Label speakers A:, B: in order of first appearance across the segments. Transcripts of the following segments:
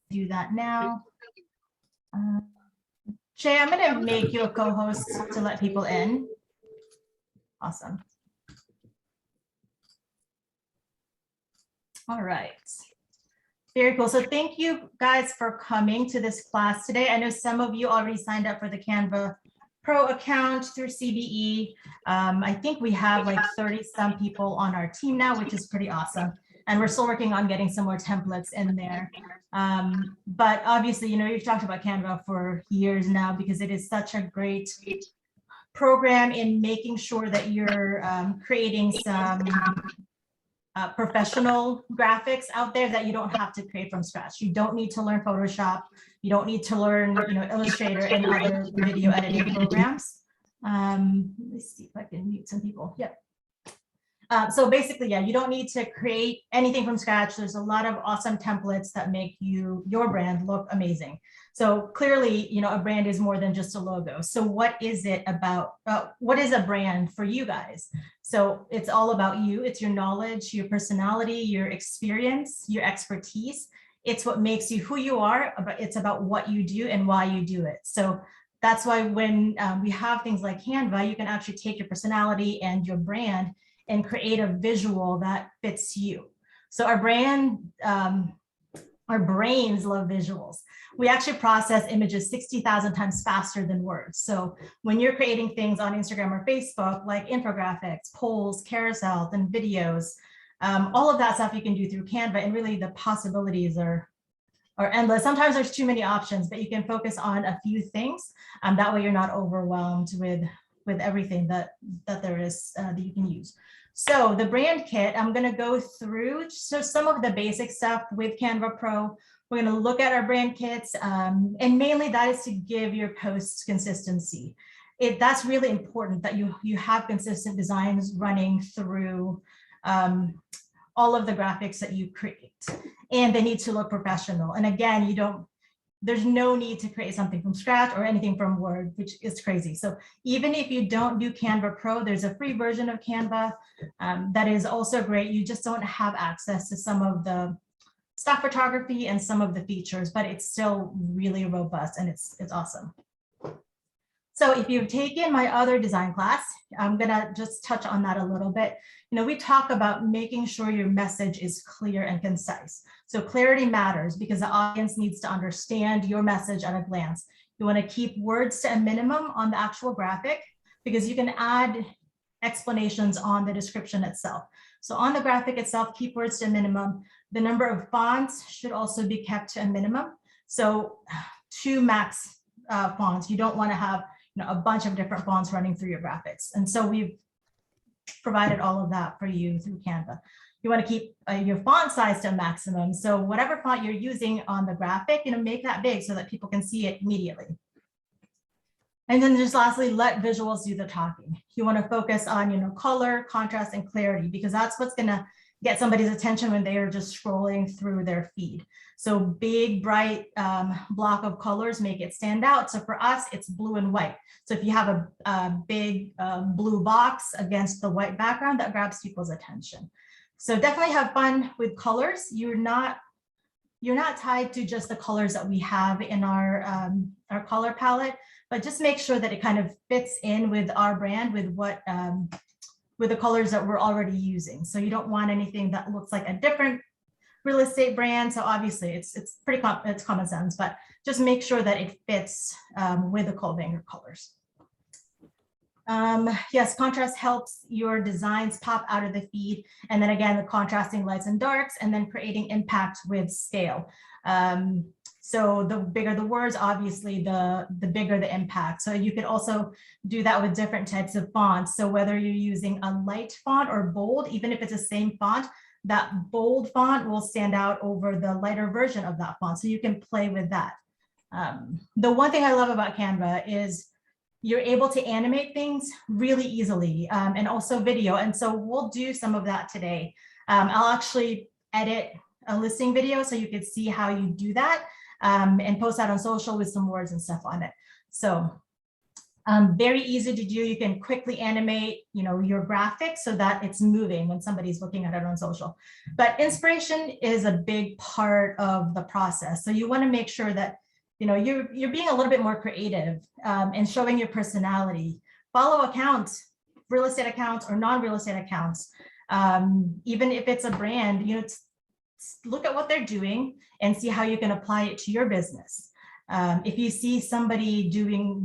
A: do that now. Jay, I'm going to make you a co-host to let people in. Awesome. All right. Very cool. So thank you guys for coming to this class today. I know some of you already signed up for the Canva Pro account through CBE. I think we have like 30 some people on our team now, which is pretty awesome. And we're still working on getting some more templates in there. But obviously, you know, you've talked about Canva for years now because it is such a great program in making sure that you're creating some professional graphics out there that you don't have to create from scratch. You don't need to learn Photoshop. You don't need to learn, you know, Illustrator and other video editing programs. Let me see if I can mute some people. Yep. So basically, yeah, you don't need to create anything from scratch. There's a lot of awesome templates that make your brand look amazing. So clearly, you know, a brand is more than just a logo. So what is it about, what is a brand for you guys? So it's all about you. It's your knowledge, your personality, your experience, your expertise. It's what makes you who you are, but it's about what you do and why you do it. So that's why when we have things like Canva, you can actually take your personality and your brand and create a visual that fits you. So our brand, our brains love visuals. We actually process images 60,000 times faster than words. So when you're creating things on Instagram or Facebook, like infographics, polls, carousels, and videos, all of that stuff you can do through Canva, and really the possibilities are endless. Sometimes there's too many options, but you can focus on a few things. That way you're not overwhelmed with everything that there is that you can use. So the brand kit, I'm going to go through some of the basic stuff with Canva Pro. We're going to look at our brand kits, and mainly that is to give your posts consistency. That's really important that you have consistent designs running through all of the graphics that you create, and they need to look professional. And again, there's no need to create something from scratch or anything from Word, which is crazy. So even if you don't do Canva Pro, there's a free version of Canva that is also great. You just don't have access to some of the stock photography and some of the features, but it's still really robust and it's awesome. So if you've taken my other design class, I'm gonna just touch on that a little bit. You know, we talk about making sure your message is clear and concise. So clarity matters because the audience needs to understand your message at a glance. You want to keep words to a minimum on the actual graphic because you can add explanations on the description itself. So on the graphic itself, keep words to a minimum. The number of fonts should also be kept to a minimum. So 2 max fonts. You don't want to have a bunch of different fonts running through your graphics. And so we've provided all of that for you through Canva. You want to keep your font size to a maximum. So whatever font you're using on the graphic, make that big so that people can see it immediately. And then just lastly, let visuals do the talking. You want to focus on, color, contrast, and clarity, because that's what's going to get somebody's attention when they are just scrolling through their feed. So big, bright block of colors make it stand out. So for us, it's blue and white. So if you have a big blue box against the white background, that grabs people's attention. So definitely have fun with colors. You're not tied to just the colors that we have in our color palette, but just make sure that it kind of fits in with our brand, with what with the colors that we're already using. So you don't want anything that looks like a different real estate brand. So obviously it's common sense, but just make sure that it fits with the Cold Banger colors. Yes, contrast helps your designs pop out of the feed. And then again, the contrasting lights and darks, and then creating impact with scale. So the bigger the words, obviously, the bigger the impact. So you could also do that with different types of fonts. So whether you're using a light font or bold, even if it's the same font, that bold font will stand out over the lighter version of that font. So you can play with that. The one thing I love about Canva is you're able to animate things really easily, and also video. And so we'll do some of that today. I'll actually edit a listing video so you can see how you do that, and post that on social with some words and stuff on it. So Very easy to do. You can quickly animate, your graphics so that it's moving when somebody's looking at it on social. But inspiration is a big part of the process. So you want to make sure that, you're being a little bit more creative and showing your personality. Follow accounts, real estate accounts or non-real estate accounts. Even if it's a brand, look at what they're doing and see how you can apply it to your business. If you see somebody doing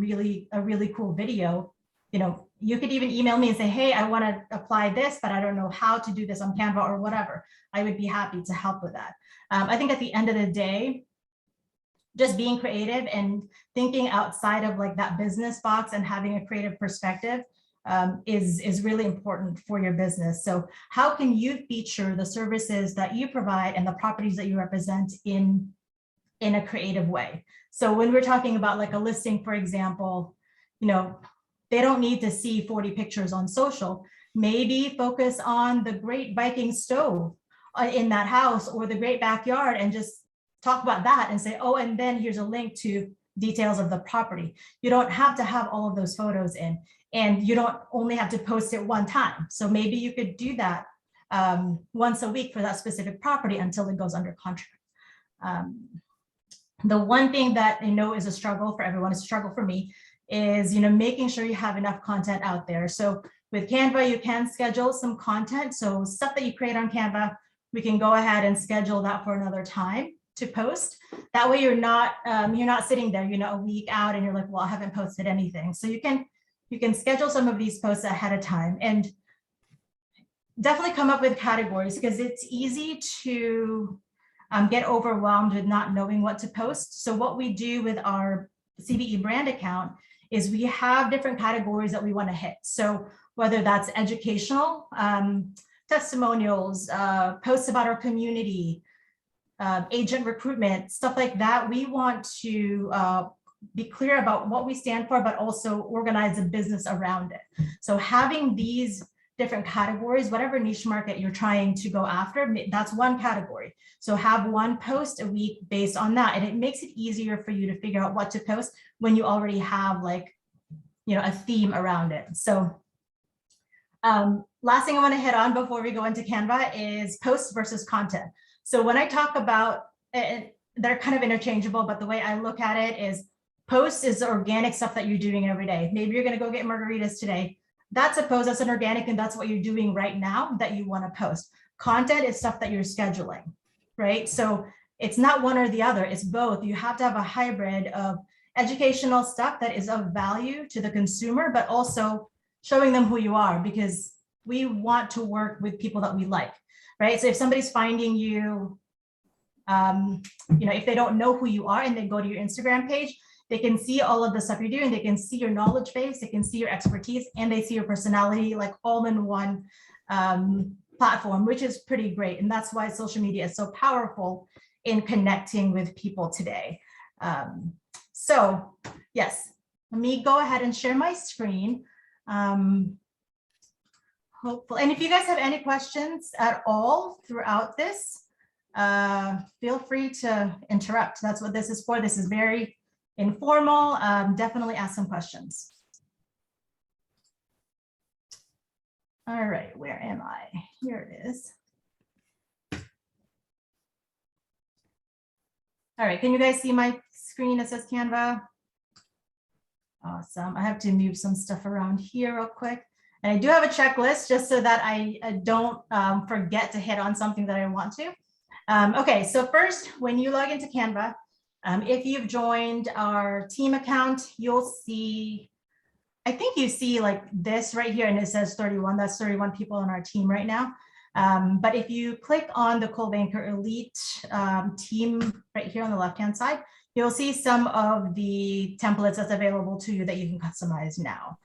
A: a really cool video, you could even email me and say, hey, I want to apply this, but I don't know how to do this on Canva or whatever. I would be happy to help with that. I think at the end of the day, just being creative and thinking outside of like that business box and having a creative perspective is really important for your business. So how can you feature the services that you provide and the properties that you represent in a creative way? So when we're talking about like a listing, for example, they don't need to see 40 pictures on social. Maybe focus on the great Viking stove in that house or the great backyard and just talk about that and say, oh, and then here's a link to details of the property. You don't have to have all of those photos in, and you don't only have to post it one time. So maybe you could do that once a week for that specific property until it goes under contract. The one thing that I know is a struggle for everyone, it's a struggle for me, is making sure you have enough content out there. So with Canva, you can schedule some content. So stuff that you create on Canva, we can go ahead and schedule that for another time to post. That way you're not sitting there, a week out and you're like, well, I haven't posted anything. So you can schedule some of these posts ahead of time and definitely come up with categories, because it's easy to get overwhelmed with not knowing what to post. So what we do with our CBE brand account is we have different categories that we want to hit. So whether that's educational, testimonials, posts about our community, agent recruitment, stuff like that, we want to be clear about what we stand for, but also organize a business around it. So having these different categories, whatever niche market you're trying to go after, that's one category. So have one post a week based on that. And it makes it easier for you to figure out what to post when you already have a theme around it. So last thing I want to hit on before we go into Canva is posts versus content. So when I talk about it, they're kind of interchangeable, but the way I look at it is post is organic stuff that you're doing every day. Maybe you're going to go get margaritas today. That's a post, that's an organic, and that's what you're doing right now that you want to post. Content is stuff that you're scheduling, right? So it's not one or the other, it's both. You have to have a hybrid of educational stuff that is of value to the consumer, but also showing them who you are, because we want to work with people that we like, right? So if somebody's finding you, if they don't know who you are and they go to your Instagram page, they can see all of the stuff you're doing. They can see your knowledge base, they can see your expertise, and they see your personality, like all in one platform, which is pretty great. And that's why social media is so powerful in connecting with people today. So yes, let me go ahead and share my screen. Hopefully, and if you guys have any questions at all throughout this, feel free to interrupt. That's what this is for. This is very informal. Definitely ask some questions. All right, where am I? Here it is. All right, can you guys see my screen? It says Canva. Awesome. I have to move some stuff around here real quick. And I do have a checklist just so that I don't forget to hit on something that I want to. Okay, so first, when you log into Canva, if you've joined our team account, you'll see, I think you see like this right here, and it says 31. That's 31 people on our team right now. But if you click on the Coldwell Banker Elite team right here on the left-hand side, you'll see some of the templates that's available to you that you can customize now.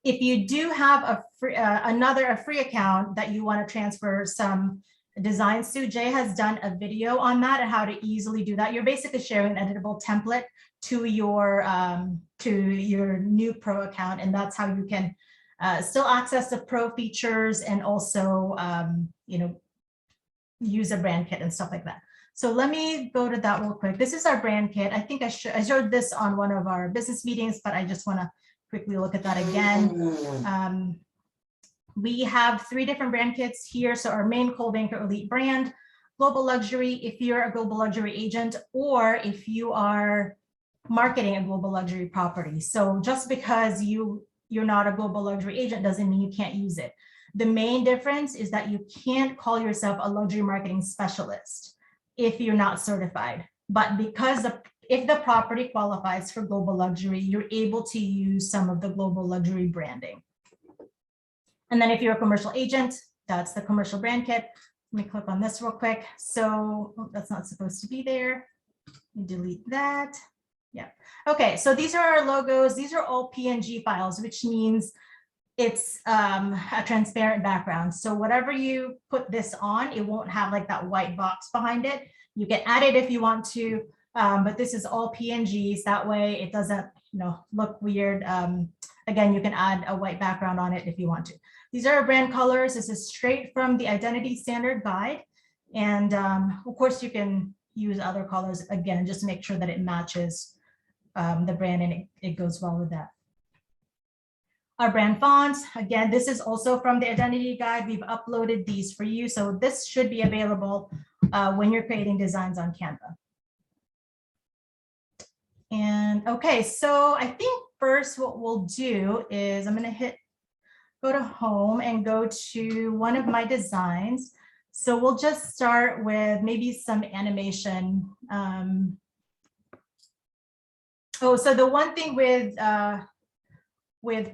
A: If you do have a free account that you want to transfer some designs to, Jay has done a video on that and how to easily do that. You're basically sharing an editable template to your new pro account, and that's how you can still access the pro features and also use a brand kit and stuff like that. So let me go to that real quick. This is our brand kit. I think I showed this on one of our business meetings, but I just want to quickly look at that again. We have 3 different brand kits here. So our main Coldwell Banker Elite brand, global luxury, if you're a global luxury agent, or if you are marketing a global luxury property. So just because you're not a global luxury agent doesn't mean you can't use it. The main difference is that you can't call yourself a luxury marketing specialist if you're not certified. But because if the property qualifies for global luxury, you're able to use some of the global luxury branding. And then if you're a commercial agent, that's the commercial brand kit. Let me click on this real quick. So that's not supposed to be there. Delete that. Yeah. Okay, so these are our logos. These are all PNG files, which means it's a transparent background. So whatever you put this on, it won't have like that white box behind it. You can add it if you want to, but this is all PNGs. That way it doesn't, look weird. Again, you can add a white background on it if you want to. These are our brand colors. This is straight from the Identity Standard Guide. And of course, you can use other colors, again, just make sure that it matches the brand and it goes well with that. Our brand fonts, again, this is also from the Identity Guide. We've uploaded these for you. So this should be available when you're creating designs on Canva. And okay, so I think first what we'll do is I'm going to go to home and go to one of my designs. So we'll just start with maybe some animation. So the one thing with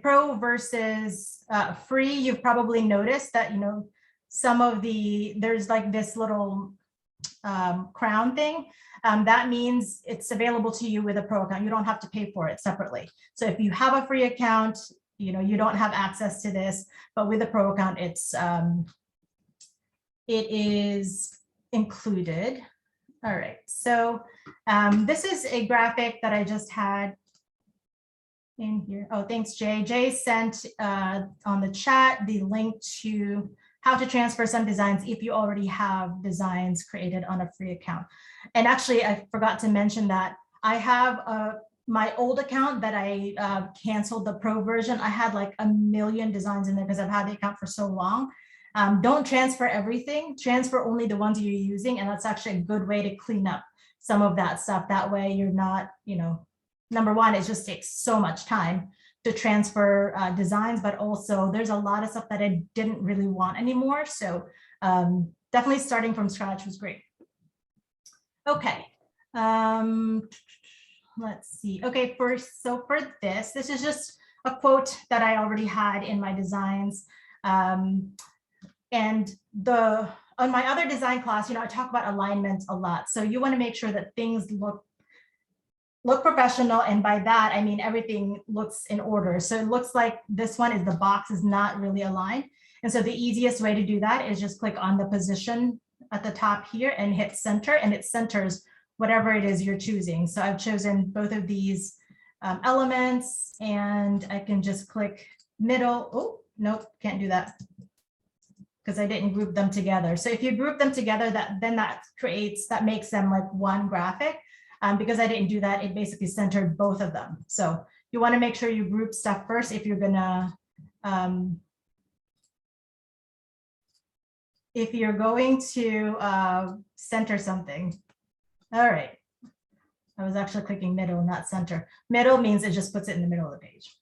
A: Pro versus free, you've probably noticed that, some of there's like this little crown thing. That means it's available to you with a Pro account. You don't have to pay for it separately. So if you have a free account, you don't have access to this, but with a Pro account, it is included. All right, so this is a graphic that I just had in here. Oh, thanks, Jay. Jay sent on the chat the link to how to transfer some designs if you already have designs created on a free account. And actually, I forgot to mention that I have my old account that I canceled the Pro version. I had like 1 million designs in there because I've had the account for so long. Don't transfer everything, transfer only the ones you're using. And that's actually a good way to clean up some of that stuff. That way you're not, number one, it just takes so much time to transfer designs, but also there's a lot of stuff that I didn't really want anymore. So definitely starting from scratch was great. Okay. Let's see. Okay, so for this is just a quote that I already had in my designs. And on my other design class, I talk about alignment a lot. So you want to make sure that things look professional. And by that, I mean, everything looks in order. So it looks like this one is the box is not really aligned. And so the easiest way to do that is just click on the position at the top here and hit center, and it centers whatever it is you're choosing. So I've chosen both of these elements, and I can just click middle. Oh, nope, can't do that because I didn't group them together. So if you group them together, that makes them like one graphic. Because I didn't do that, it basically centered both of them. So you want to make sure you group stuff first if you're gonna center something. All right. I was actually clicking middle, not center. Middle means it just puts it in the middle of the page.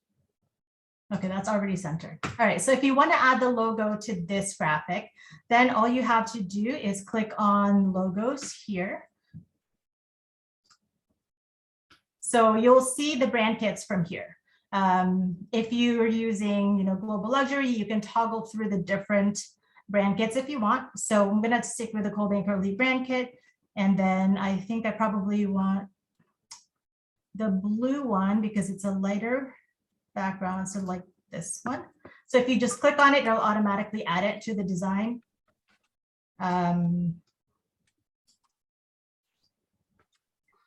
A: Okay, that's already centered. All right, so if you want to add the logo to this graphic, then all you have to do is click on logos here. So you'll see the brand kits from here. If you're using, global luxury, you can toggle through the different brand kits if you want. So I'm gonna stick with the Coldwell Banker Elite brand kit. And then I think I probably want the blue one because it's a lighter background, so like this one. So if you just click on it, it'll automatically add it to the design.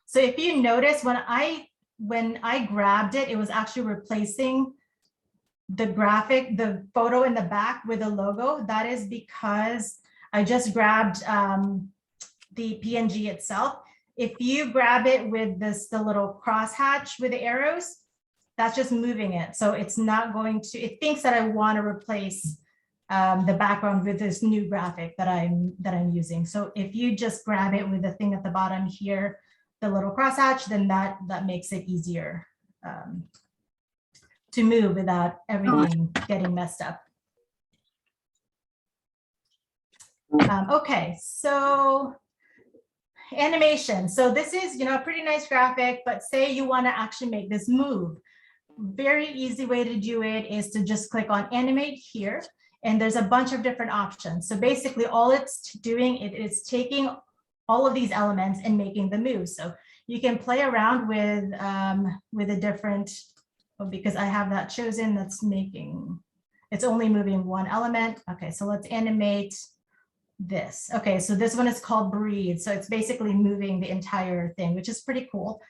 A: So if you notice, when I grabbed it, it was actually replacing the graphic, the photo in the back with a logo. That is because I just grabbed the PNG itself. If you grab it with the little crosshatch with the arrows, that's just moving it. So it's not going to, it thinks that I want to replace the background with this new graphic that I'm using. So if you just grab it with the thing at the bottom here, the little crosshatch, then that makes it easier to move without everything getting messed up. Okay, so animation. So this is, you know, a pretty nice graphic, but say you want to actually make this move. Very easy way to do it is to just click on animate here, and there's a bunch of different options. So basically all it's doing, it is taking all of these elements and making the move. So you can play around with a different, because I have that chosen, that's making, it's only moving one element. Okay, so let's animate this. Okay, so this one is called breathe. So it's basically moving the entire thing, which is pretty cool.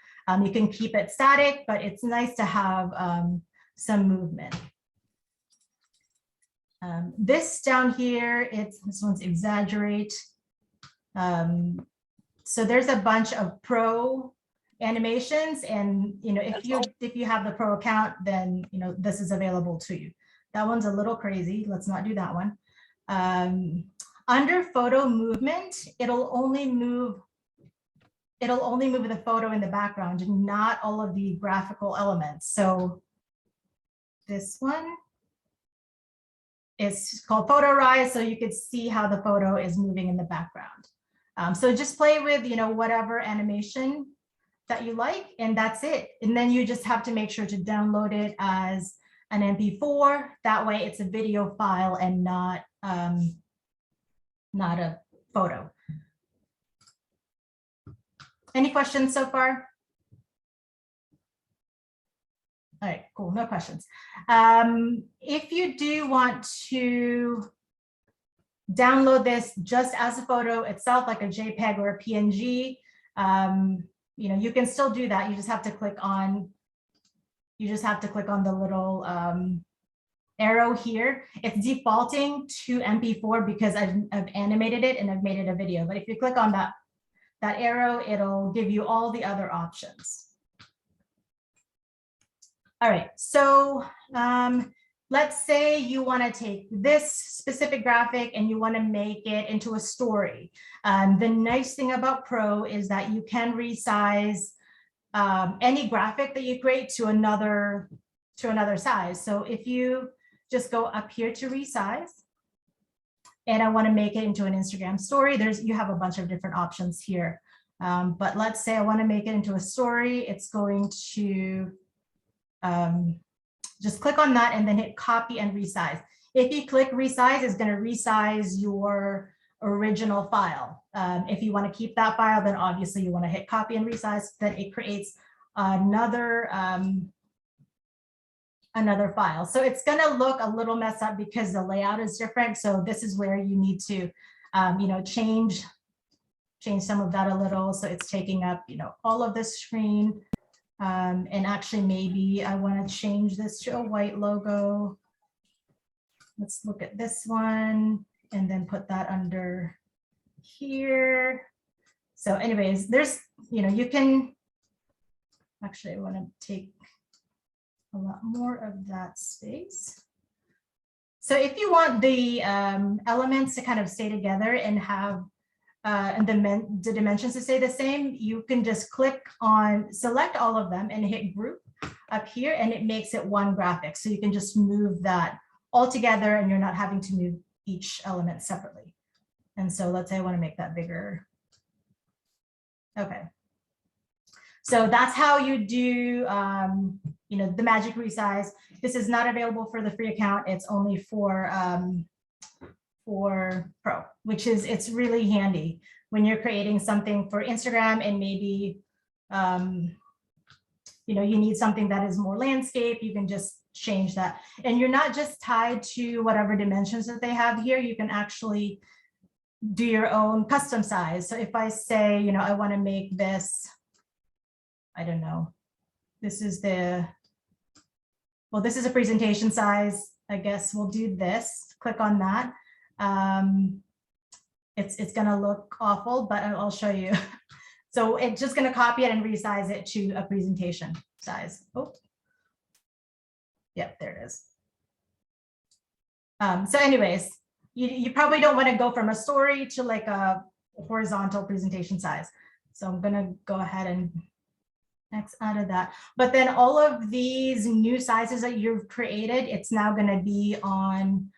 A: You can keep it static, but it's nice to have some movement. This down here, this one's exaggerate. So there's a bunch of pro animations, and you know, if you have the pro account, then you know this is available to you. That one's a little crazy. Let's not do that one. Under photo movement, it'll only move the photo in the background and not all of the graphical elements. So this one is called photo rise, so you could see how the photo is moving in the background. So just play with, you know, whatever animation that you like, and that's it. And then you just have to make sure to download it as an MP4. That way it's a video file and not a photo. Any questions so far? All right, cool, no questions. If you do want to download this just as a photo itself, like a JPEG or a PNG, you know, you can still do that. You just have to click on, the little arrow here. It's defaulting to MP4 because I've animated it and I've made it a video. But if you click on that arrow, it'll give you all the other options. All right, so let's say you want to take this specific graphic and you want to make it into a story. The nice thing about Pro is that you can resize any graphic that you create to another size. So if you just go up here to resize, and I want to make it into an Instagram story, you have a bunch of different options here. But let's say I want to make it into a story. It's going to just click on that and then hit copy and resize. If you click resize, it's going to resize your original file. If you want to keep that file, then obviously you want to hit copy and resize. Then it creates another file. So it's going to look a little messed up because the layout is different. So this is where you need to, you know, change some of that a little. So it's taking up, you know, all of the screen. And actually, maybe I want to change this to a white logo. Let's look at this one and then put that under here. So anyways, there's, you know, you can, actually, I want to take a lot more of that space. So if you want the elements to kind of stay together and have and the dimensions to stay the same, you can just select all of them and hit group up here, and it makes it one graphic. So you can just move that all together and you're not having to move each element separately. And so let's say I want to make that bigger. Okay. So that's how you do, you know, the magic resize. This is not available for the free account. It's only for Pro, which is, it's really handy when you're creating something for Instagram and maybe, you know, you need something that is more landscape, you can just change that. And you're not just tied to whatever dimensions that they have here. You can actually do your own custom size. So if I say, you know, I want to make this, I don't know, this is a presentation size. I guess we'll do this, click on that. it's going to look awful, but I'll show you. So it's just going to copy it and resize it to a presentation size. Oh, yep, there it is. So anyways, you probably don't want to go from a story to like a horizontal presentation size. So I'm going to go ahead and X out of that. But then all of these new sizes that you've created, it's now going to be on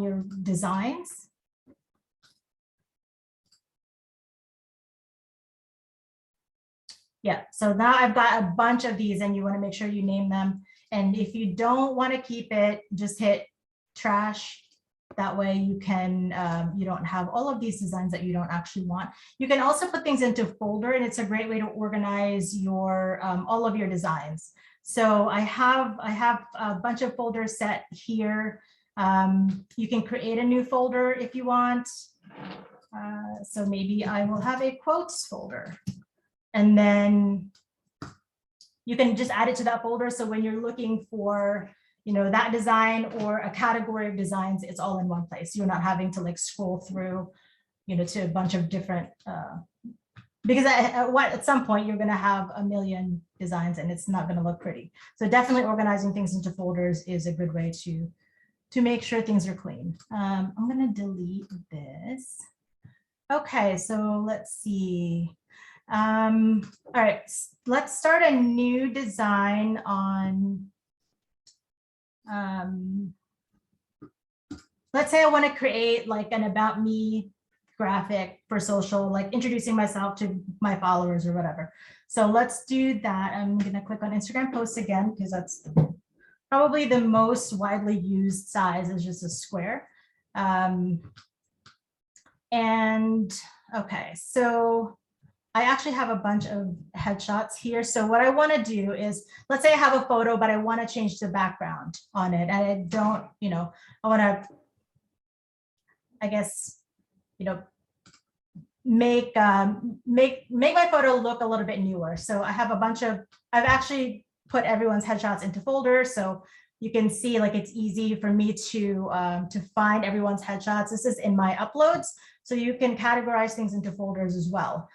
A: your designs. Yeah, so now I've got a bunch of these and you want to make sure you name them. And if you don't want to keep it, just hit trash. That way you can, you don't have all of these designs that you don't actually want. You can also put things into folder, and it's a great way to organize your all of your designs. So I have a bunch of folders set here. You can create a new folder if you want. So maybe I will have a quotes folder. And then you can just add it to that folder. So when you're looking for, you know, that design or a category of designs, it's all in one place. You're not having to like scroll through, you know, to a bunch of different, because at some point you're going to have a million designs and it's not going to look pretty. So definitely organizing things into folders is a good way to make sure things are clean. I'm going to delete this. Okay, so let's see. All right, let's start a new design on, let's say I want to create like an about me graphic for social, like introducing myself to my followers or whatever. So let's do that. I'm going to click on Instagram posts again, because that's probably the most widely used size, is just a square. And okay, so I actually have a bunch of headshots here. So what I want to do is, let's say I have a photo, but I want to change the background on it. And I don't, you know, I want to, I guess, you know, make my photo look a little bit newer. So I have a bunch of, I've actually put everyone's headshots into folders. So you can see like it's easy for me to find everyone's headshots. This is in my uploads. So you can categorize things into folders as well.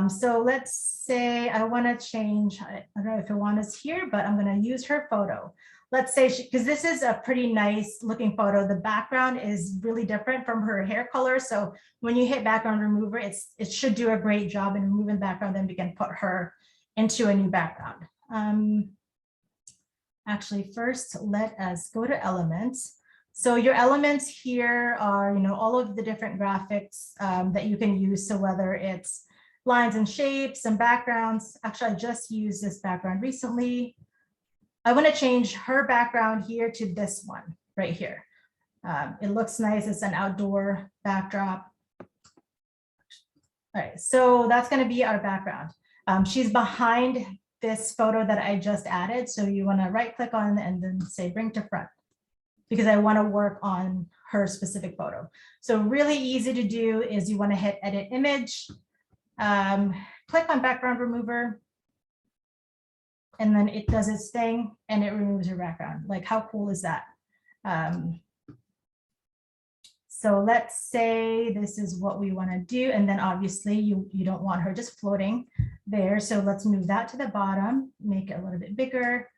A: So let's say I want to change, I don't know if Iwana's here, but I'm going to use her photo. Let's say, because this is a pretty nice looking photo. The background is really different from her hair color. So when you hit background remover, it should do a great job in removing background. Then we can put her into a new background. Actually, first, let us go to elements. So your elements here are, you know, all of the different graphics that you can use. So whether it's lines and shapes and backgrounds. Actually, I just used this background recently. I want to change her background here to this one right here. It looks nice. It's an outdoor backdrop. All right, so that's going to be our background. She's behind this photo that I just added. So you want to right click on and then say bring to front, because I want to work on her specific photo. So really easy to do is you want to hit edit image. Click on background remover, and then it does its thing and it removes your background. Like, how cool is that? So let's say this is what we want to do, and then obviously you don't want her just floating there. So let's move that to the bottom, make it a little bit bigger.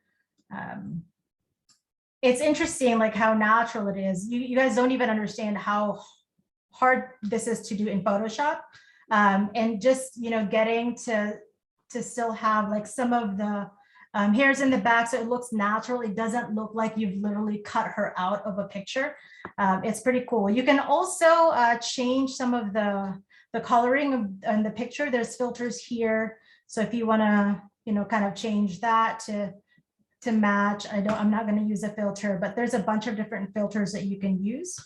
A: It's interesting like how natural it is. You guys don't even understand how hard this is to do in Photoshop. And just, you know, getting to still have like some of the hairs in the back, so it looks natural. It doesn't look like you've literally cut her out of a picture. It's pretty cool. You can also change some of the coloring in the picture. There's filters here. So if you want to, you know, kind of change that to match, I'm not going to use a filter, but there's a bunch of different filters that you can use,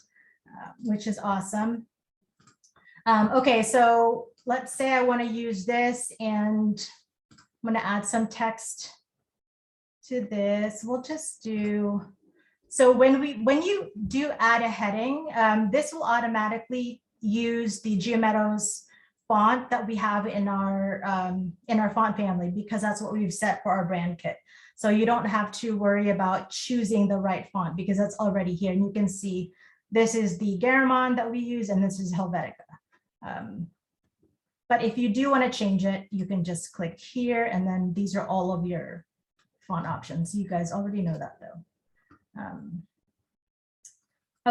A: which is awesome. Okay, so let's say I want to use this and I'm going to add some text to this. We'll just do, so when you do add a heading, this will automatically use the Geometos font that we have in our font family, because that's what we've set for our brand kit. So you don't have to worry about choosing the right font because that's already here. And you can see This is the Garamond that we use, and this is Helvetica. But if you do want to change it, you can just click here, and then these are all of your font options. You guys already know that though.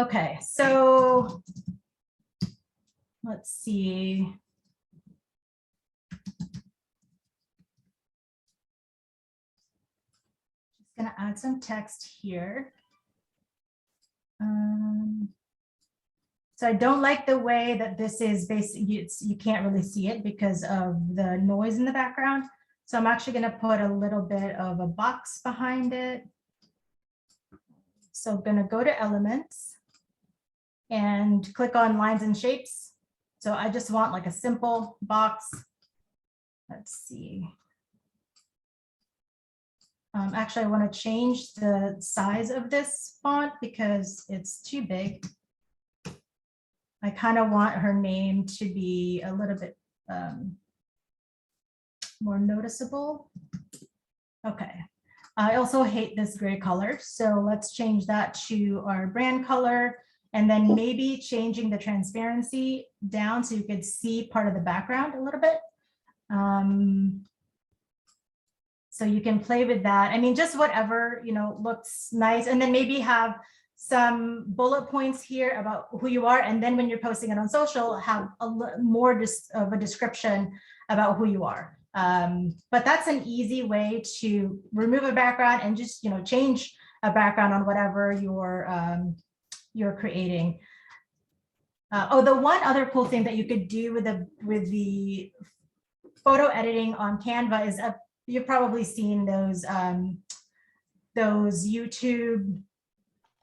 A: Okay, so let's see. Just gonna add some text here. So I don't like the way that this is basically, you can't really see it because of the noise in the background. So I'm actually going to put a little bit of a box behind it. So I'm going to go to Elements and click on Lines and Shapes. So I just want like a simple box. Let's see. Actually, I want to change the size of this font because it's too big. I kind of want her name to be a little bit more noticeable. Okay. I also hate this gray color, so let's change that to our brand color, and then maybe changing the transparency down so you could see part of the background a little bit. So you can play with that. I mean, just whatever, you know, looks nice, and then maybe have some bullet points here about who you are, and then when you're posting it on social, have a more of a description about who you are. But that's an easy way to remove a background and just, you know, change a background on whatever you're creating. Oh, the one other cool thing that you could do with the photo editing on Canva is you've probably seen those YouTube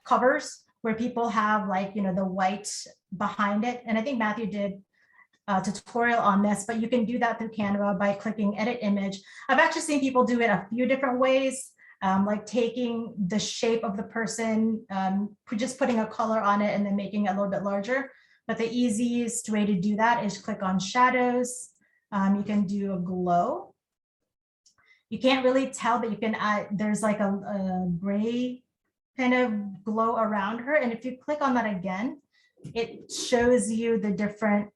A: covers where people have, like, you know, the white behind it. And I think Matthew did a tutorial on this, but you can do that through Canva by clicking Edit Image. I've actually seen people do it a few different ways, like taking the shape of the person, just putting a color on it and then making it a little bit larger. But the easiest way to do that is click on Shadows. You can do a glow. You can't really tell, but you can add, there's like a gray kind of glow around her. And if you click on that again, it shows you the different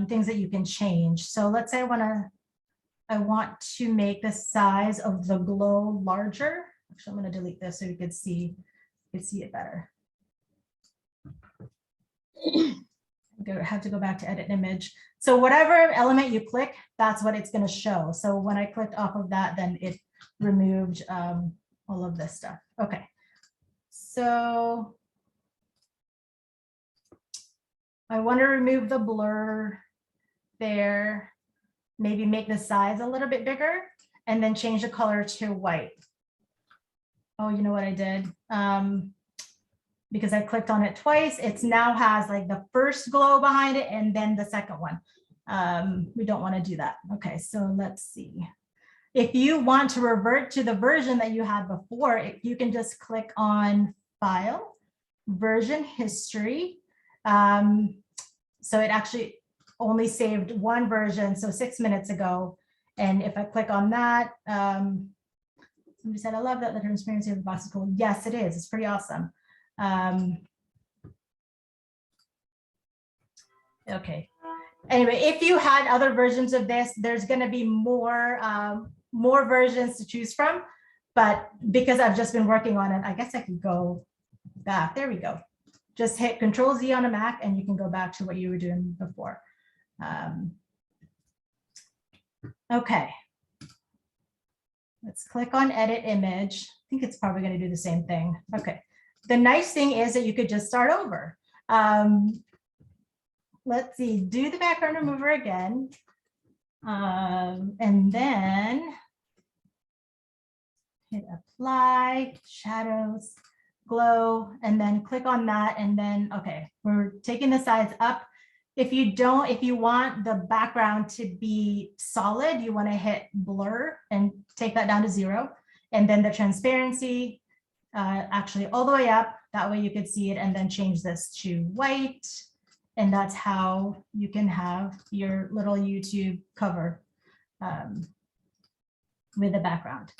A: things that you can change. So let's say I want to make the size of the glow larger. Actually, I'm going to delete this so you can see it better. I have to go back to Edit Image. So whatever element you click, that's what it's going to show. So when I clicked off of that, then it removed all of this stuff. Okay. So I want to remove the blur there, maybe make the size a little bit bigger, and then change the color to white. Oh, you know what I did? Because I clicked on it twice, it now has like the first glow behind it and then the second one. We don't want to do that. Okay, so let's see. If you want to revert to the version that you had before, you can just click on File, Version History. So it actually only saved one version, so 6 minutes ago. And if I click on that, somebody said, I love that the transparency of the box is cool. Yes, it is. It's pretty awesome. Okay. Anyway, if you had other versions of this, there's going to be more versions to choose from. But because I've just been working on it, I guess I could go back. There we go. Just hit Control-Z on a Mac and you can go back to what you were doing before. Okay. Let's click on Edit Image. I think it's probably going to do the same thing. Okay. The nice thing is that you could just start over. Let's see, do the background remover again. And then hit Apply, Shadows, Glow, and then click on that. And then, okay, we're taking the size up. If you want the background to be solid, you want to hit Blur and take that down to 0. And then the transparency, actually all the way up. That way you could see it, and then change this to white. And that's how you can have your little YouTube cover with the background.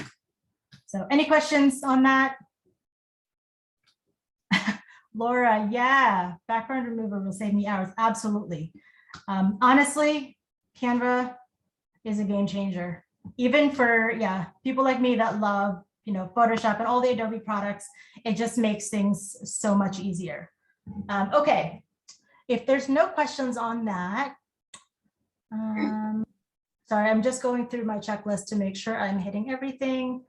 A: So any questions on that? Laura, yeah, background remover will save me hours. Absolutely. Honestly, Canva is a game changer. Even for, yeah, people like me that love, Photoshop and all the Adobe products, it just makes things so much easier. Okay, if there's no questions on that, sorry, I'm just going through my checklist to make sure I'm hitting everything.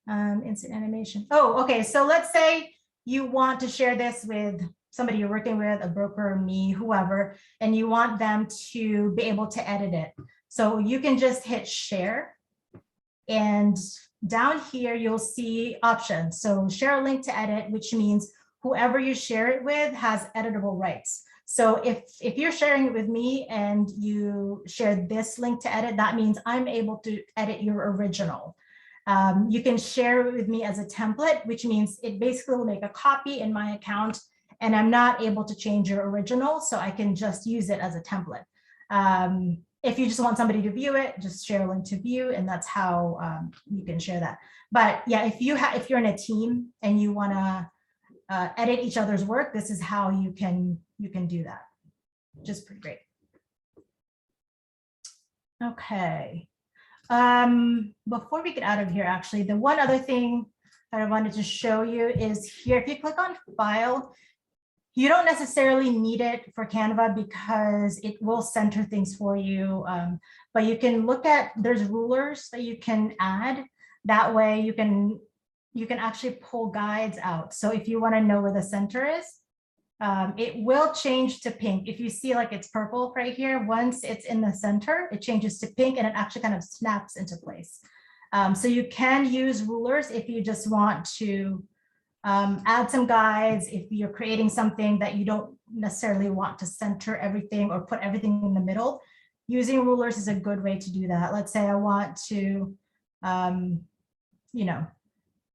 A: Instant animation. Oh, okay, so let's say you want to share this with somebody you're working with, a broker, me, whoever, and you want them to be able to edit it. So you can just hit share, and down here you'll see options. So share a link to edit, which means whoever you share it with has editable rights. So if you're sharing it with me and you share this link to edit, that means I'm able to edit your original. You can share it with me as a template, which means it basically will make a copy in my account, and I'm not able to change your original, so I can just use it as a template. If you just want somebody to view it, just share a link to view, and that's how you can share that. But yeah, if you're in a team and you want to edit each other's work, this is how you can do that, which is pretty great. Okay. Before we get out of here, actually, the one other thing that I wanted to show you is here. If you click on File, you don't necessarily need it for Canva because it will center things for you. But you can look at, there's rulers that you can add. That way you can actually pull guides out. So if you want to know where the center is, it will change to pink. If you see like it's purple right here, once it's in the center, it changes to pink and it actually kind of snaps into place. So you can use rulers if you just want to add some guides, if you're creating something that you don't necessarily want to center everything or put everything in the middle. Using rulers is a good way to do that. Let's say I want to,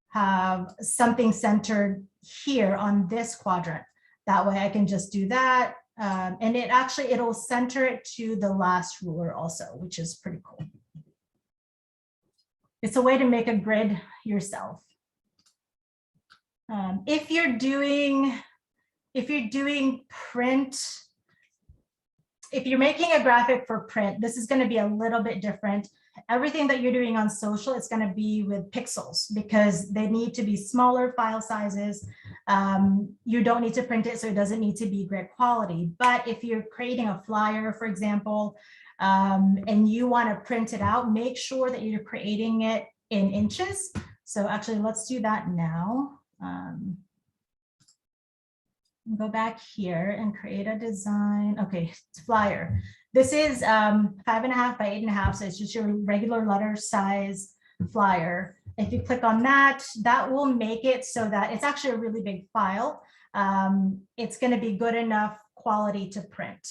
A: have something centered here on this quadrant. That way I can just do that. And it'll center it to the last ruler also, which is pretty cool. It's a way to make a grid yourself. If you're doing print, if you're making a graphic for print, this is going to be a little bit different. Everything that you're doing on social, it's going to be with pixels because they need to be smaller file sizes. You don't need to print it, so it doesn't need to be great quality. But if you're creating a flyer, for example, and you want to print it out, make sure that you're creating it in inches. So actually, let's do that now. Go back here and create a design. Okay, flyer. This is 5.5 by 8.5, so it's just your regular letter size flyer. If you click on that, that will make it so that it's actually a really big file. It's going to be good enough quality to print.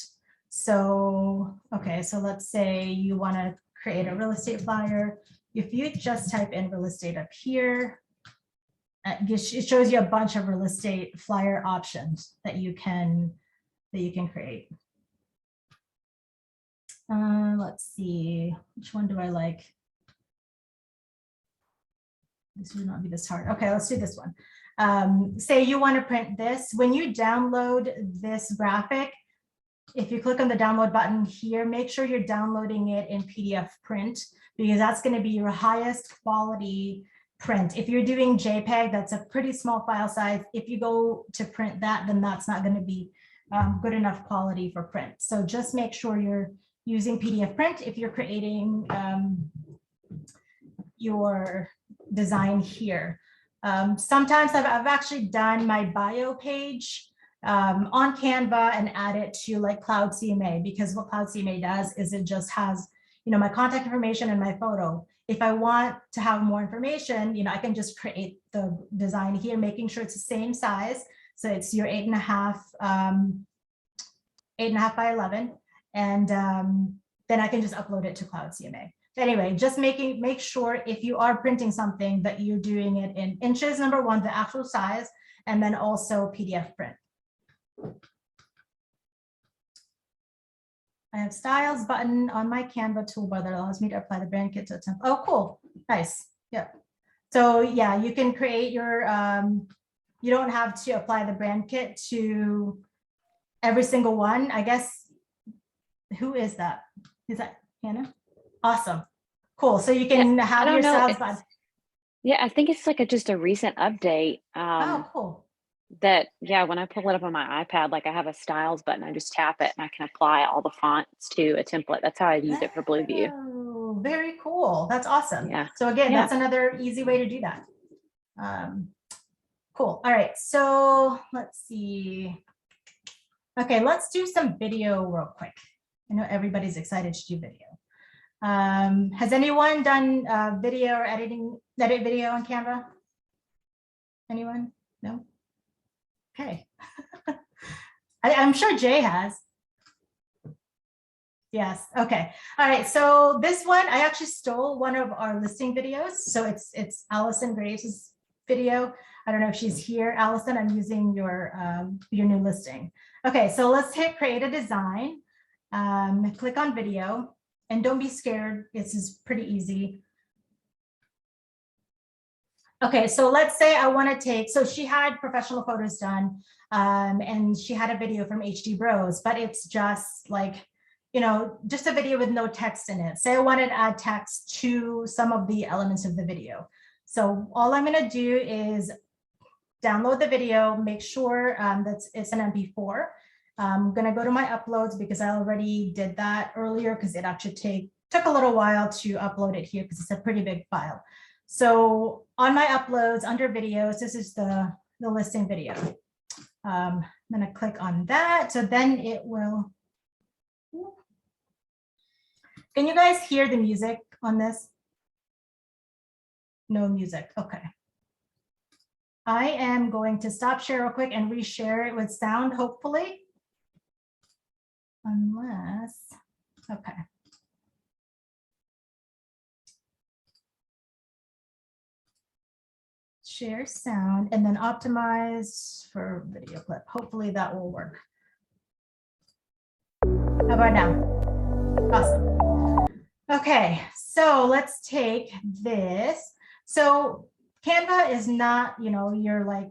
A: So, okay, so let's say you want to create a real estate flyer. If you just type in real estate up here, it shows you a bunch of real estate flyer options that you can create. Let's see, which one do I like? This would not be this hard. Okay, let's do this one. Say you want to print this. When you download this graphic, if you click on the download button here, make sure you're downloading it in PDF print because that's going to be your highest quality print. If you're doing JPEG, that's a pretty small file size. If you go to print that, then that's not going to be good enough quality for print. So just make sure you're using PDF print if you're creating your design here. Sometimes I've actually done my bio page on Canva and add it to like Cloud CMA, because what Cloud CMA does is it just has, my contact information and my photo. If I want to have more information, I can just create the design here, making sure it's the same size. So it's your 8.5 by 11. And then I can just upload it to Cloud CMA. Anyway, just make sure if you are printing something that you're doing it in inches, number one, the actual size, and then also PDF print. I have styles button on my Canva toolbar that allows me to apply the brand kit to a template. Oh, cool. Nice. Yeah. So yeah, you can create your you don't have to apply the brand kit to every single one. I guess, who is that? Is that Hannah? Awesome. Cool. So you can
B: I
A: have
B: don't
A: your
B: know.
A: styles,
B: It's,
A: but
B: yeah, I think it's like just a recent update.
A: oh, cool.
B: That, yeah, when I pull it up on my iPad, like I have a styles button, I just tap it and I can apply all the fonts to a template. That's how I use it for Blueview.
A: Oh, very cool. That's awesome.
B: Yeah.
A: So again,
B: Yeah.
A: that's another easy way to do that. Cool. All right. So let's see. Okay, let's do some video real quick. I know everybody's excited to do video. Has anyone done video or edit video on Canva? Anyone? No? Okay. I'm sure Jay has. Yes. Okay. All right. So this one, I actually stole one of our listing videos. So it's Allison Graves' video. I don't know if she's here. Allison, I'm using your new listing. Okay. So let's hit create a design. Click on video, and don't be scared. This is pretty easy. Okay, so let's say I want to take, so she had professional photos done, and she had a video from HD Bros, but it's just like, you know, just a video with no text in it. Say I wanted to add text to some of the elements of the video. So all I'm going to do is download the video, make sure that it's an MP4. I'm going to go to my uploads because I already did that earlier because it actually took a little while to upload it here because it's a pretty big file. So on my uploads under videos, this is the listing video. I'm going to click on that. So then it will. Can you guys hear the music on this? No music. Okay. I am going to stop share real quick and reshare it with sound, hopefully. Unless, okay. Share sound and then optimize for video clip. Hopefully that will work. How about now? Awesome. Okay, so let's take this. So Canva is not, you know, your like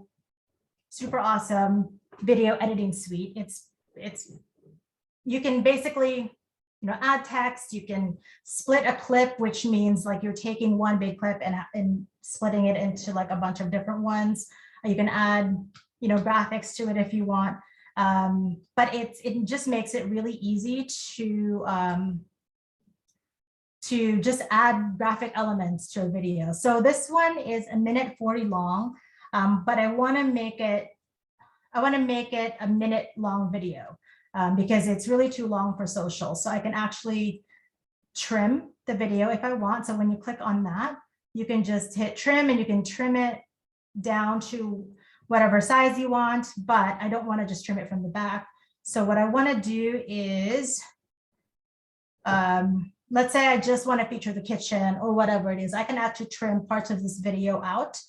A: super awesome video editing suite. It's you can basically, you know, add text. You can split a clip, which means like you're taking one big clip and splitting it into like a bunch of different ones. You can add, you know, graphics to it if you want. But it just makes it really easy to just add graphic elements to a video. So this one is 1:40 long, but I want to make it a minute-long video because it's really too long for social. So I can actually trim the video if I want. So when you click on that, you can just hit trim and you can trim it down to whatever size you want, but I don't want to just trim it from the back. So what I want to do is, let's say I just want to feature the kitchen or whatever it is, I can actually trim parts of this video out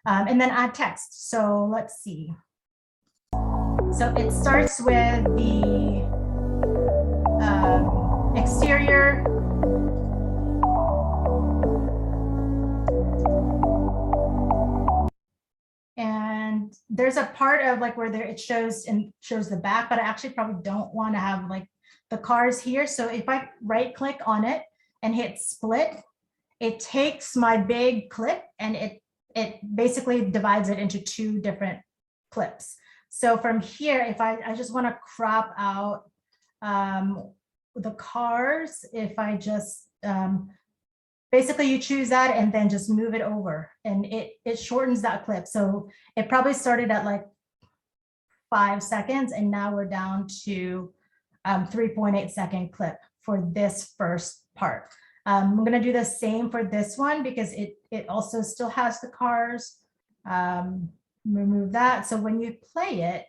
A: and then add text. So let's see. So it starts with the exterior. And there's a part of like where it shows the back, but I actually probably don't want to have like the cars here. So if I right click on it and hit split, it takes my big clip and it basically divides it into two different clips. So from here, if I just want to crop out the cars, if I just basically you choose that and then just move it over and it shortens that clip. So it probably started at like 5 seconds and now we're down to 3.8 second clip for this first part. I'm going to do the same for this one because it also still has the cars. Remove that. So when you play it,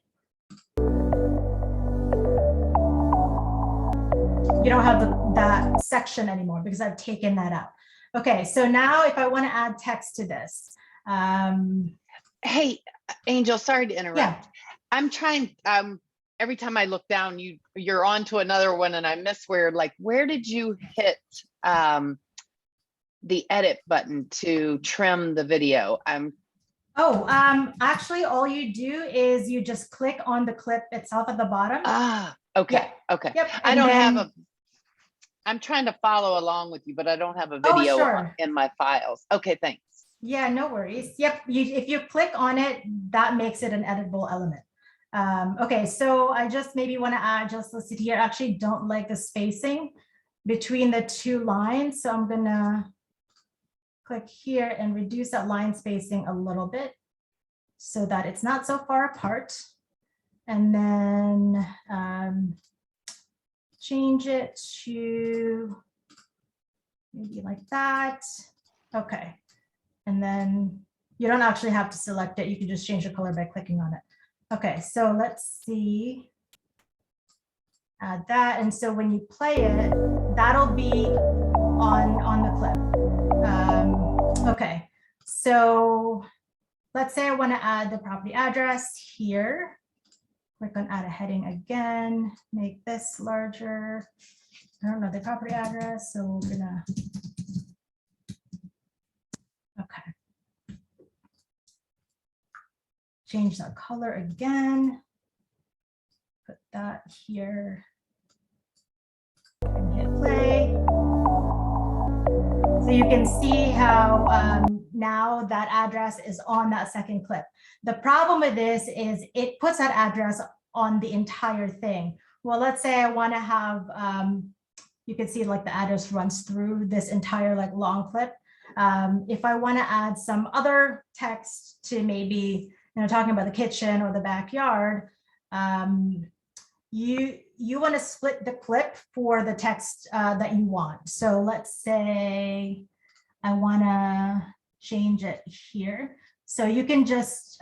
A: you don't have that section anymore because I've taken that out. Okay, so now if I want to add text to this.
C: Hey, Angel, sorry to interrupt.
A: Yeah.
C: I'm trying, every time I look down, you're on to another one and I miss where did you hit the edit button to trim the video?
A: Oh, actually, all you do is you just click on the clip itself at the bottom.
C: Okay, okay.
A: Yep.
C: I
A: and
C: don't have
A: then-
C: I'm trying to follow along with you, but I don't have a
A: Oh,
C: video
A: sure.
C: in my files. Okay, thanks.
A: Yeah, no worries. Yep, if you click on it, that makes it an editable element. Okay, so I just maybe want to add just listed here. I actually don't like the spacing between the two lines, so I'm gonna click here and reduce that line spacing a little bit so that it's not so far apart. And then change it to maybe like that. Okay. And then you don't actually have to select it. You can just change the color by clicking on it. Okay, so let's see. Add that. And so when you play it, that'll be on the clip. Okay, so let's say I want to add the property address here. Click on add a heading again, make this larger. I don't know the property address, so we're gonna, okay. Change the color again. Put that here and hit play. So you can see how now that address is on that second clip. The problem with this is it puts that address on the entire thing. Well, let's say I want to have, you can see like the address runs through this entire like long clip. If I want to add some other text to maybe, talking about the kitchen or the backyard, you want to split the clip for the text that you want. So let's say I want to change it here. So you can just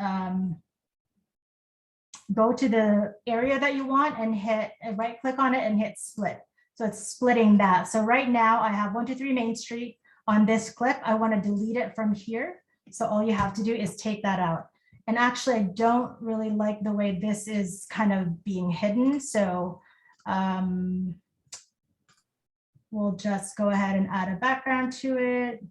A: go to the area that you want and hit right click on it and hit split. So it's splitting that. So right now I have 123 Main Street on this clip. I want to delete it from here. So all you have to do is take that out. And actually, I don't really like the way this is kind of being hidden. So we'll just go ahead and add a background to it.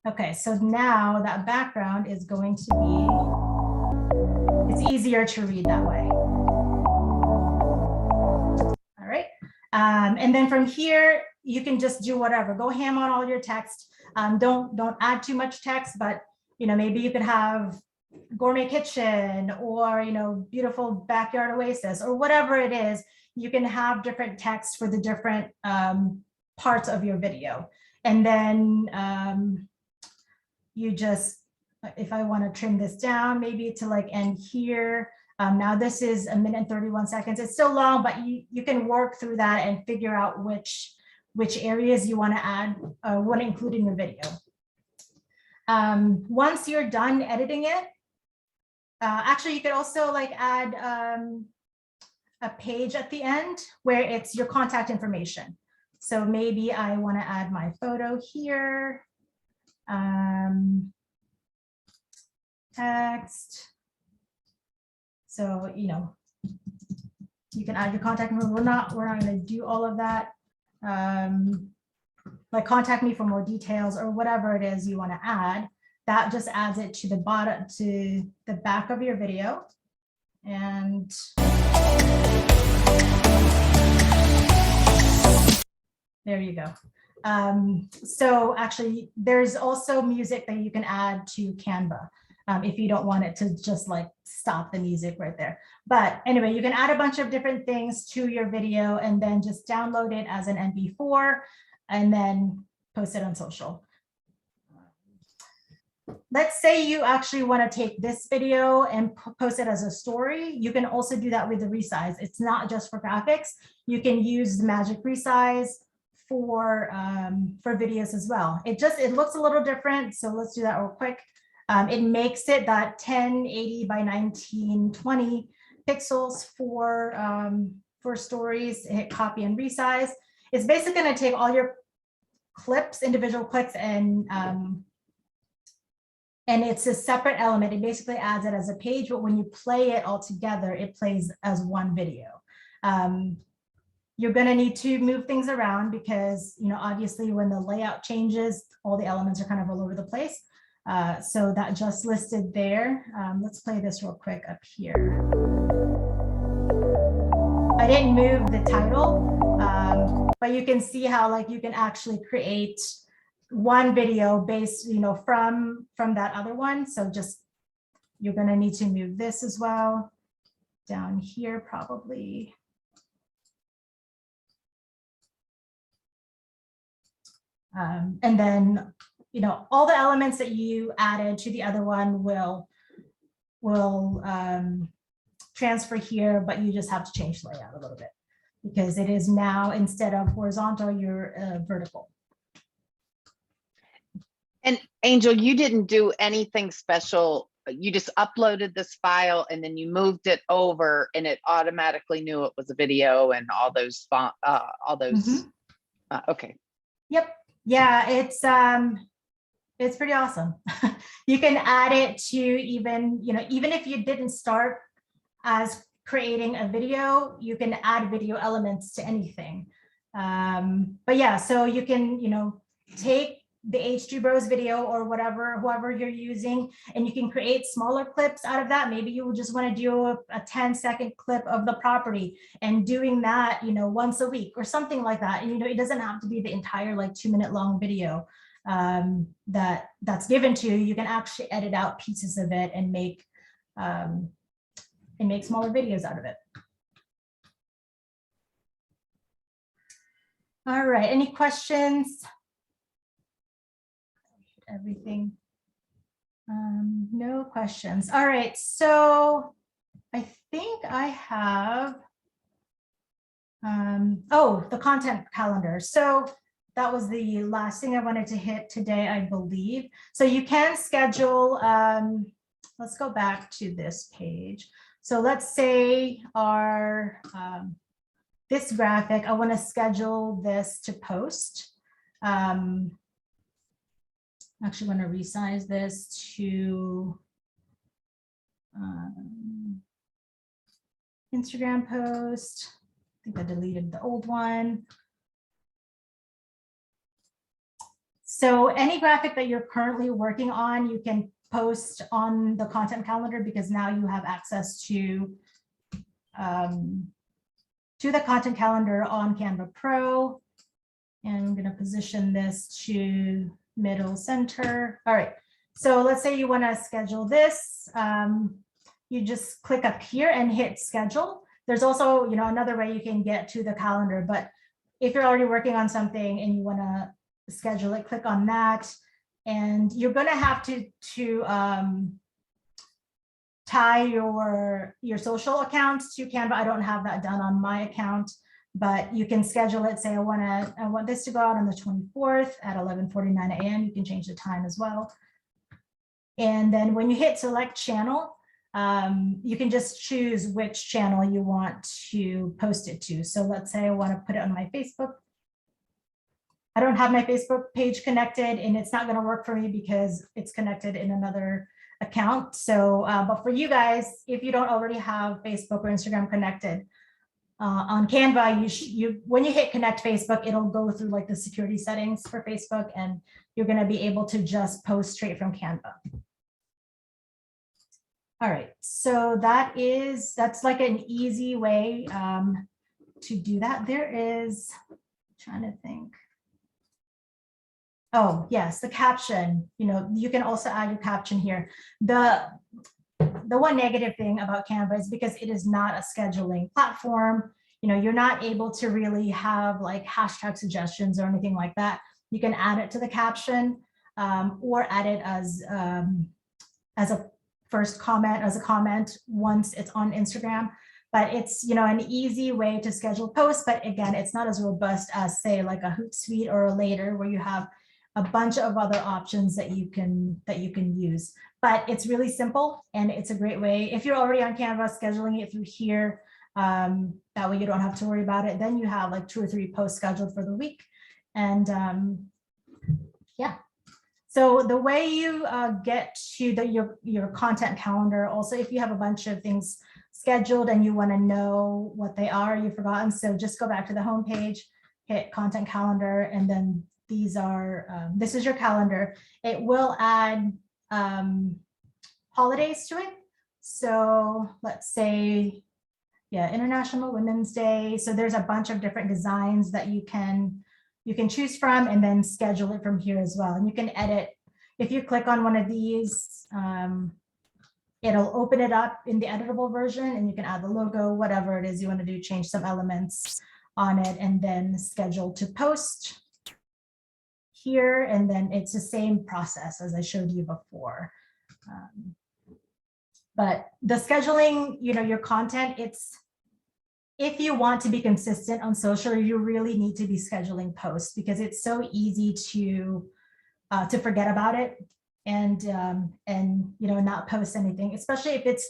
A: Okay, so now that background is going to be, it's easier to read that way. All right. And then from here, you can just do whatever, go ham on all your text. Don't add too much text, but maybe you could have gourmet kitchen or beautiful backyard oasis or whatever it is. You can have different text for the different parts of your video. And then you just, if I want to trim this down, maybe to like end here. Now this is 1 minute and 31 seconds. It's still long, but you can work through that and figure out which areas you want to add, want to include in your video. Once you're done editing it, actually you could also like add a page at the end where it's your contact information. So maybe I want to add my photo here. Text. So, you can add your contact info. We're not going to do all of that. Like contact me for more details or whatever it is you want to add. That just adds it to the bottom, to the back of your video. And there you go. So actually, there's also music that you can add to Canva if you don't want it to just like stop the music right there. But anyway, you can add a bunch of different things to your video and then just download it as an MP4 and then post it on social. Let's say you actually want to take this video and post it as a story. You can also do that with the resize. It's not just for graphics. You can use the magic resize for videos as well. It looks a little different. So let's do that real quick. It makes it that 1080 by 1920 pixels for stories. Hit copy and resize. It's basically going to take all your clips, individual clips, and it's a separate element. It basically adds it as a page, but when you play it all together, it plays as one video. you're going to need to move things around because, obviously when the layout changes, all the elements are kind of all over the place. So that just listed there. Let's play this real quick up here. I didn't move the title, but you can see how like you can actually create one video based, from that other one. So just, you're going to need to move this as well down here probably. And then, all the elements that you added to the other one will transfer here, but you just have to change the layout a little bit because it is now, instead of horizontal, you're vertical.
C: And Angel, you didn't do anything special. You just uploaded this file and then you moved it over and it automatically knew it was a video and all those okay.
A: Yep. Yeah, it's pretty awesome. You can add it to even if you didn't start as creating a video, you can add video elements to anything. But yeah, so you can, take the H2 Bros video or whoever you're using, and you can create smaller clips out of that. Maybe you just want to do a 10-second clip of the property and doing that, once a week or something like that. And, it doesn't have to be the entire like 2-minute long video that's given to you. You can actually edit out pieces of it and make smaller videos out of it. All right, any questions? Everything. No questions. All right, so I think I have, the content calendar. So that was the last thing I wanted to hit today, I believe. So you can schedule, let's go back to this page. So let's say our, this graphic, I want to schedule this to post. Actually want to resize this to Instagram post. I think I deleted the old one. So any graphic that you're currently working on, you can post on the content calendar because now you have access to the content calendar on Canva Pro. And I'm going to position this to middle center. All right, so let's say you want to schedule this. You just click up here and hit schedule. There's also, another way you can get to the calendar, but if you're already working on something and you want to schedule it, click on that. And you're going to have to tie your social accounts to Canva. I don't have that done on my account, but you can schedule it. Say I want this to go out on the 24th at 11:49 a.m. You can change the time as well. And then when you hit select channel, you can just choose which channel you want to post it to. So let's say I want to put it on my Facebook. I don't have my Facebook page connected, and it's not going to work for me because it's connected in another account. So, but for you guys, if you don't already have Facebook or Instagram connected, on Canva, when you hit connect Facebook, it'll go through like the security settings for Facebook, and you're going to be able to just post straight from Canva. All right, so that's like an easy way to do that. There is, I'm trying to think. Oh yes, the caption. You can also add your caption here. The one negative thing about Canva is because it is not a scheduling platform, you're not able to really have like hashtag suggestions or anything like that. You can add it to the caption or add it as a first comment, as a comment once it's on Instagram. But it's, an easy way to schedule posts. But again, it's not as robust as say like a Hootsuite or a Later, where you have a bunch of other options that you can use. But it's really simple, and it's a great way. If you're already on Canva, scheduling it through here, that way you don't have to worry about it. Then you have like 2 or 3 posts scheduled for the week. And yeah, so the way you get to your content calendar, also if you have a bunch of things scheduled and you want to know what they are, you've forgotten. So just go back to the home page, hit content calendar, and then these are, this is your calendar. It will add holidays to it. So let's say, yeah, International Women's Day. So there's a bunch of different designs that you can choose from, and then schedule it from here as well. And you can edit. If you click on one of these, it'll open it up in the editable version, and you can add the logo, whatever it is you want to do, change some elements on it, and then schedule to post here. And then it's the same process as I showed you before. But the scheduling, your content, if you want to be consistent on social, you really need to be scheduling posts, because it's so easy to forget about it and not post anything, especially if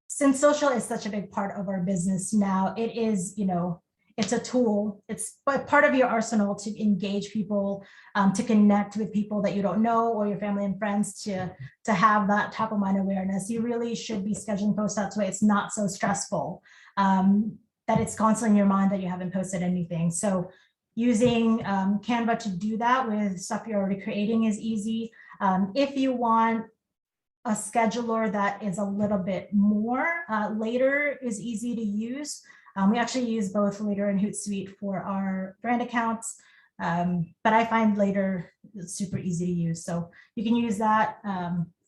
A: since social is such a big part of our business now. It is, it's a tool. It's part of your arsenal to engage people, to connect with people that you don't know, or your family and friends, to have that top of mind awareness. You really should be scheduling posts that way. It's not so stressful, that it's constantly in your mind that you haven't posted anything. So using Canva to do that with stuff you're already creating is easy. If you want a scheduler that is a little bit more, Later is easy to use. We actually use both Later and Hootsuite for our brand accounts, but I find Later super easy to use. So you can use that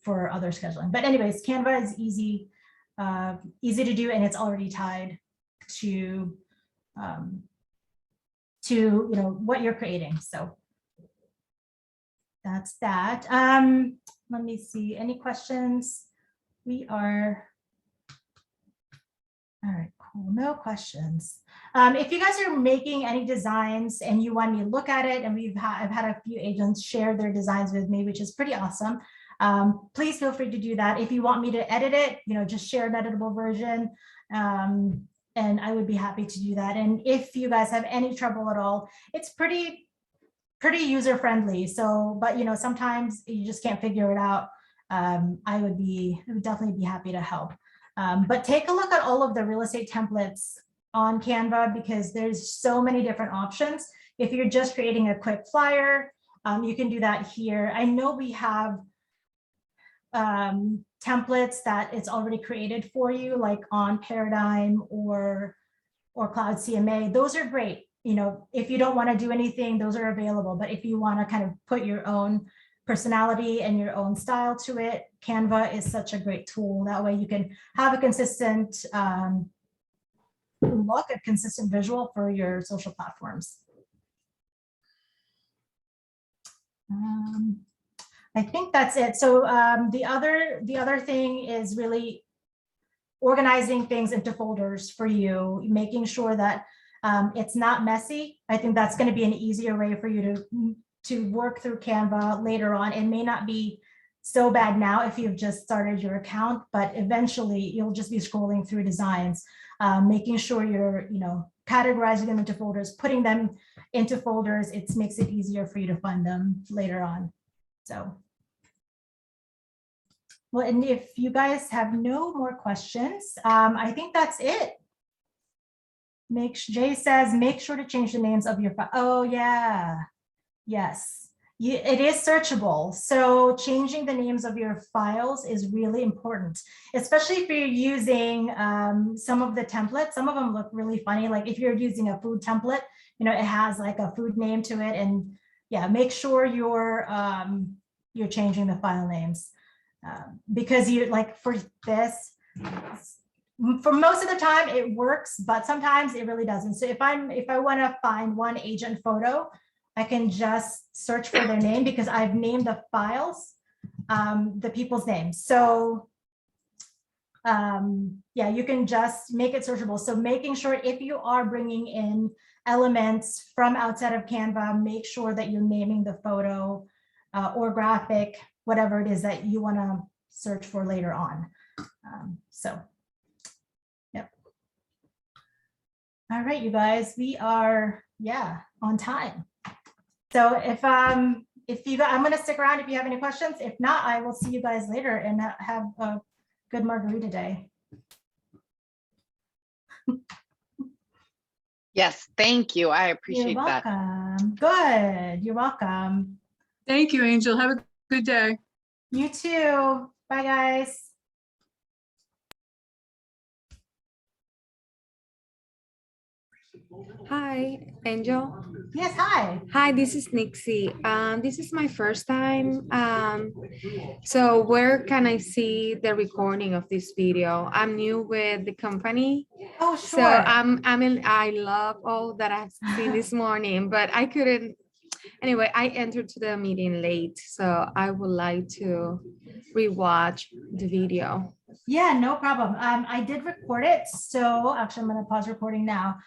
A: for other scheduling. But anyways, Canva is easy to do, and it's already tied to what you're creating. So that's that. Let me see, any questions? All right, cool, no questions. If you guys are making any designs and you want me to look at it, and I've had a few agents share their designs with me, which is pretty awesome. Please feel free to do that. If you want me to edit it, just share an editable version. And I would be happy to do that. And if you guys have any trouble at all, it's pretty user friendly. So, but sometimes you just can't figure it out. I would definitely be happy to help. But take a look at all of the real estate templates on Canva, because there's so many different options. If you're just creating a quick flyer, you can do that here. I know we have templates that it's already created for you, like on Paradigm or Cloud CMA. Those are great. If you don't want to do anything, those are available. But if you want to kind of put your own personality and your own style to it, Canva is such a great tool. That way you can have a consistent look, a consistent visual for your social platforms. I think that's it. So the other thing is really organizing things into folders for you, making sure that it's not messy. I think that's going to be an easier way for you to work through Canva later on. It may not be so bad now if you've just started your account, but eventually you'll just be scrolling through designs, making sure you're categorizing them into folders, putting them into folders. It makes it easier for you to find them later on. So, well, and if you guys have no more questions, I think that's it. Jay says, make sure to change the names of your file. Oh yeah, yes, it is searchable. So changing the names of your files is really important, especially if you're using some of the templates. Some of them look really funny. Like if you're using a food template, it has like a food name to it. And yeah, make sure you're changing the file names because for this, for most of the time it works, but sometimes it really doesn't. So if I want to find one agent photo, I can just search for their name because I've named the files, the people's names. So yeah, you can just make it searchable. So making sure if you are bringing in elements from outside of Canva, make sure that you're naming the photo or graphic, whatever it is that you want to search for later on. So, yep. All right, you guys, we are, on time. So I'm going to stick around if you have any questions. If not, I will see you guys later and have a good margarita day.
C: Yes, thank you. I
A: You're
C: appreciate that.
A: welcome. Good. You're welcome.
D: Thank you, Angel. Have a good day.
A: You too. Bye, guys.
E: Hi, Angel.
A: Yes, hi.
E: Hi, this is Nixie. This is my first time. So where can I see the recording of this video? I'm new with the company.
A: Oh,
E: So
A: sure.
E: I love all that I've seen this morning, but I couldn't. Anyway, I entered to the meeting late, so I would like to rewatch the video.
A: Yeah, no problem. I did record it. So actually, I'm going to pause recording now.